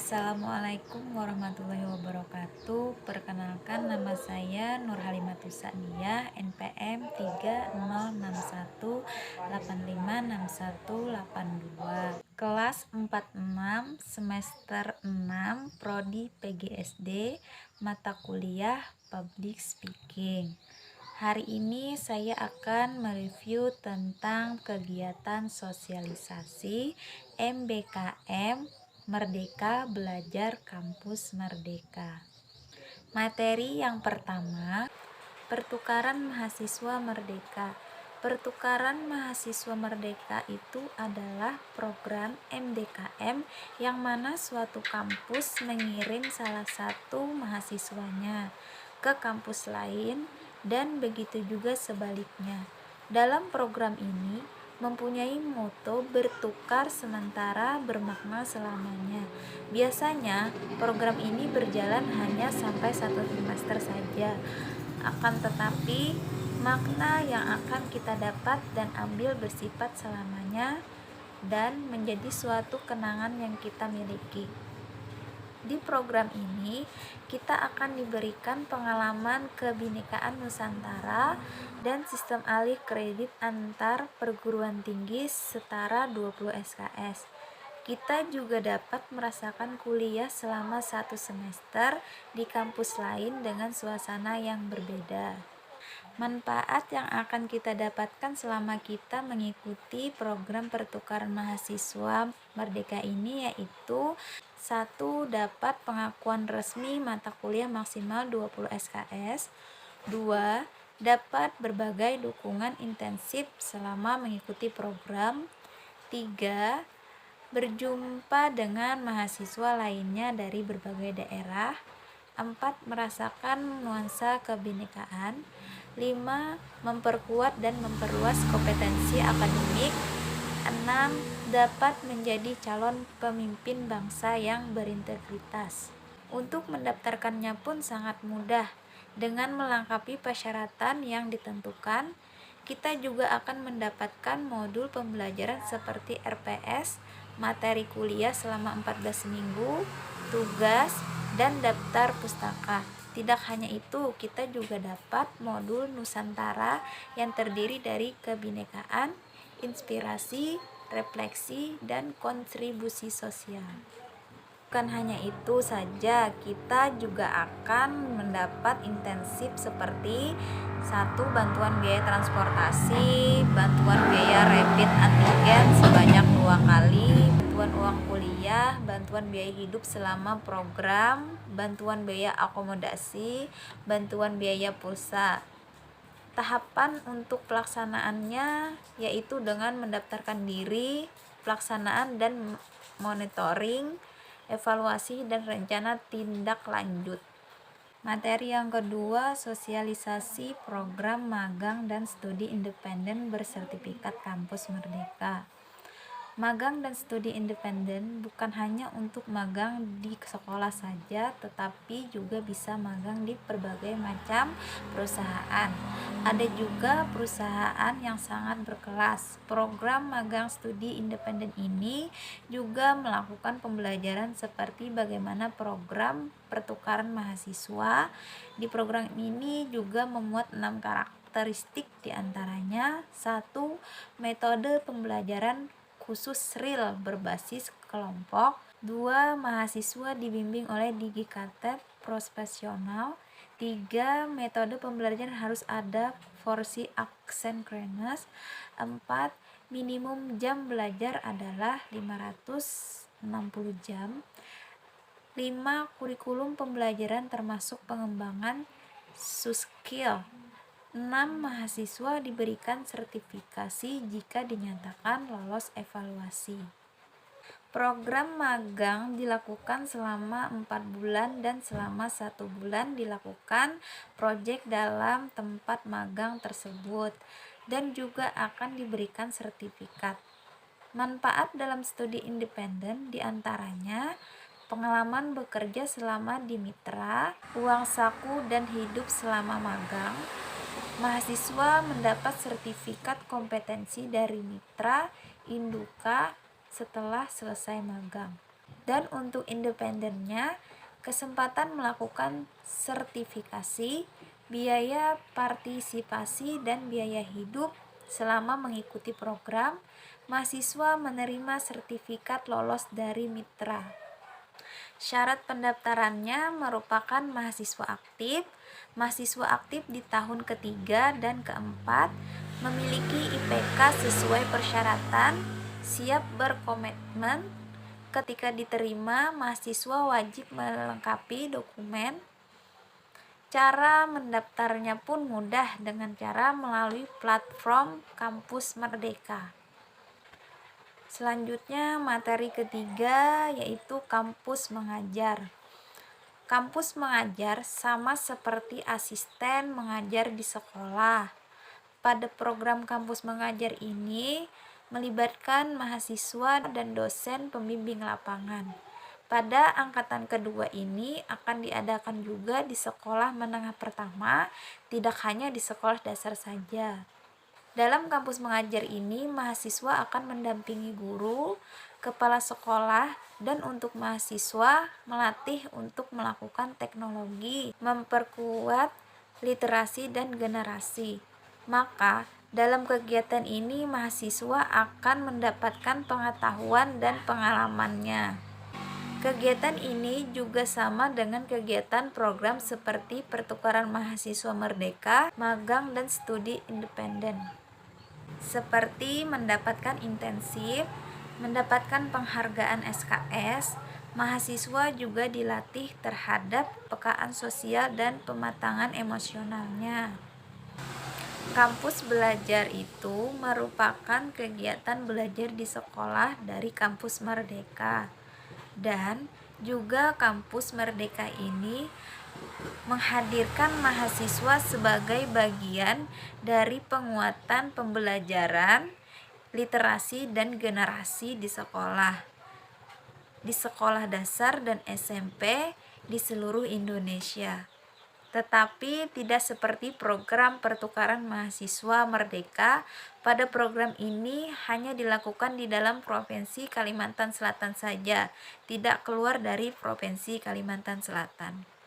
Assalamualaikum warahmatullahi wabarakatuh. Perkenalkan, nama saya Nur Halimatus Sa'diyah, NPM 3091856182, kelas 46, semester 6, prodi PGSD, mata kuliah Public Speaking. Hari ini saya akan mereview tentang kegiatan sosialisasi MBKM Merdeka Belajar Kampus Merdeka. Materi yang pertama, pertukaran mahasiswa merdeka. Pertukaran mahasiswa merdeka itu adalah program MDKM yang mana suatu kampus mengirim salah satu mahasiswanya ke kampus lain dan begitu juga sebaliknya. Dalam program ini mempunyai moto bertukar sementara bermakna selamanya. Biasanya program ini berjalan hanya sampai 1 semester saja. Akan tetapi makna yang akan kita dapat dan ambil bersifat selamanya dan menjadi suatu kenangan yang kita miliki. Di program ini, kita akan diberikan pengalaman kebinekaan Nusantara dan sistem alih kredit antar perguruan tinggi setara 20 SKS. Kita juga dapat merasakan kuliah selama 1 semester di kampus lain dengan suasana yang berbeda. Manfaat yang akan kita dapatkan selama kita mengikuti program pertukaran mahasiswa merdeka ini yaitu: 1. Dapat pengakuan resmi mata kuliah maksimal 20 SKS. 2. Dapat berbagai dukungan intensif selama mengikuti program. 3. Berjumpa dengan mahasiswa lainnya dari berbagai daerah. 4. Merasakan nuansa kebinekaan. 5. Memperkuat dan memperluas kompetensi akademik. 6. Dapat menjadi calon pemimpin bangsa yang berintegritas. Untuk mendaftarkannya pun sangat mudah. Dengan melengkapi persyaratan yang ditentukan, kita juga akan mendapatkan modul pembelajaran seperti RPS, materi kuliah selama 14 minggu, tugas, dan daftar pustaka. Tidak hanya itu, kita juga dapat modul Nusantara yang terdiri dari kebinekaan, inspirasi, refleksi, dan kontribusi sosial. Bukan hanya itu saja, kita juga akan mendapat intensif seperti: 1. Bantuan biaya transportasi, bantuan biaya rapid antigen sebanyak 2 kali, bantuan uang kuliah, bantuan biaya hidup selama program, bantuan biaya akomodasi, bantuan biaya pulsa. Tahapan untuk pelaksanaannya yaitu dengan mendaftarkan diri, pelaksanaan dan monitoring, evaluasi, dan rencana tindak lanjut. Materi yang kedua, sosialisasi program magang dan studi independen bersertifikat kampus merdeka. Magang dan studi independen bukan hanya untuk magang di sekolah saja, tetapi juga bisa magang di berbagai macam perusahaan. Ada juga perusahaan yang sangat berkelas. Program magang studi independen ini juga melakukan pembelajaran seperti bagaimana program pertukaran mahasiswa. Di program ini juga memuat 6 karakteristik, diantaranya: 1. Metode pembelajaran khusus real berbasis kelompok. 2. Mahasiswa dibimbing oleh Digikatet profesional. 3. Metode pembelajaran harus ada porsi asinkronus. 4. Minimum jam belajar adalah 560 jam. 5. Kurikulum pembelajaran termasuk pengembangan soft-skill. 6. Mahasiswa diberikan sertifikasi jika dinyatakan lolos evaluasi. Program magang dilakukan selama 4 bulan dan selama 1 bulan dilakukan proyek dalam tempat magang tersebut dan juga akan diberikan sertifikat. Manfaat dalam studi independen diantaranya: pengalaman bekerja selama di mitra, uang saku dan hidup selama magang. Mahasiswa mendapat sertifikat kompetensi dari mitra Induka setelah selesai magang. Dan untuk independennya, kesempatan melakukan sertifikasi, biaya partisipasi, dan biaya hidup selama mengikuti program. Mahasiswa menerima sertifikat lolos dari mitra. Syarat pendaftarannya merupakan mahasiswa aktif. Mahasiswa aktif di tahun ketiga dan keempat memiliki IPK sesuai persyaratan, siap berkomitmen. Ketika diterima, mahasiswa wajib melengkapi dokumen. Cara mendaftarnya pun mudah dengan cara melalui platform Kampus Merdeka. Selanjutnya materi ketiga yaitu kampus mengajar. Kampus mengajar sama seperti asisten mengajar di sekolah. Pada program kampus mengajar ini melibatkan mahasiswa dan dosen pembimbing lapangan. Pada angkatan kedua ini akan diadakan juga di sekolah menengah pertama, tidak hanya di sekolah dasar saja. Dalam kampus mengajar ini, mahasiswa akan mendampingi guru, kepala sekolah, dan untuk mahasiswa melatih untuk melakukan teknologi, memperkuat literasi dan generasi. Maka, dalam kegiatan ini mahasiswa akan mendapatkan pengetahuan dan pengalamannya. Kegiatan ini juga sama dengan kegiatan program seperti pertukaran mahasiswa merdeka, magang, dan studi independen. Seperti mendapatkan intensif, mendapatkan penghargaan SKS, mahasiswa juga dilatih terhadap pekaan sosial dan pematangan emosionalnya. Kampus belajar itu merupakan kegiatan belajar di sekolah dari kampus Merdeka. Dan juga kampus Merdeka ini menghadirkan mahasiswa sebagai bagian dari penguatan pembelajaran, literasi, dan generasi di sekolah dasar dan SMP di seluruh Indonesia. Tetapi tidak seperti program pertukaran mahasiswa merdeka. Pada program ini hanya dilakukan di dalam Provinsi Kalimantan Selatan saja, tidak keluar dari Provinsi Kalimantan Selatan.